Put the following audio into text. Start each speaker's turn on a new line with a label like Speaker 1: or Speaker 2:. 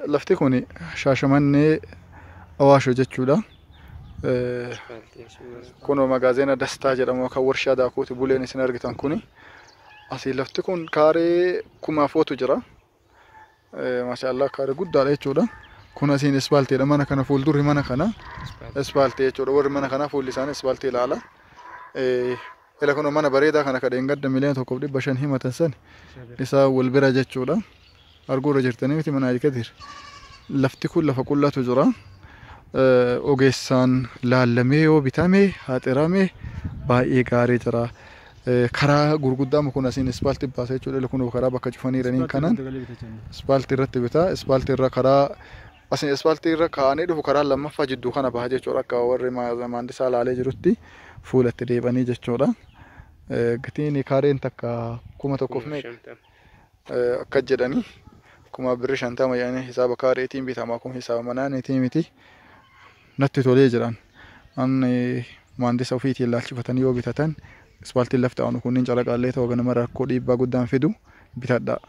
Speaker 1: lafti kun Shaashamannee Awaashoo jechuudha. Kun magaazina Dastaa jedhamu kan warshaa daakuuti buleen isin argitan kuni. Asii lafti kun kaaree 1000 jira. Maashaallah kaaree guddaadha jechuudha. Kun asiin ispaaltiidha. Mana kana fuuldurri mana kana ispaaltii jechuudha. Warri mana kana fuulli isaanii ispaaltii ilaala. Ila kun mana bareedaa kana kadheen gadda miliyoona 1.5 himatan san isaa wal bira jechuudha. Arguurra jirtanii miti mana ajikatir. Lafti kun lafa qullatu jira. Ogeessaan laallamee yoo bitamee haxeramee baay'ee gaarii jira. Karaa gurguddaa kun asiin ispaaltii baasee jechuudha. Kun karaa bakka cufaniiranii kanan ispaaltii irratti bitaa. Ispaaltii irra karaa asiin ispaaltii irra kaa'anii dhufu karaa lammaffaa jidduu kana baha jechuudha. Akka warri maandisaa laalee jirutti fuulatti deebanii jechuudha. Gatiin kaareen takka 1,000 akka jedhanii 50 yaani hisaaba kaareetiin bitama kun hisaaba manaaniitii miti. Natti tolee jiran anni maandisa ofiitiin laalchifatanii yoo bitatan ispaaltiin lafti aanu kunniin calaqaallee ta'uu ganama rakkoo dhiibbaa guddaan fidu bitadhaa.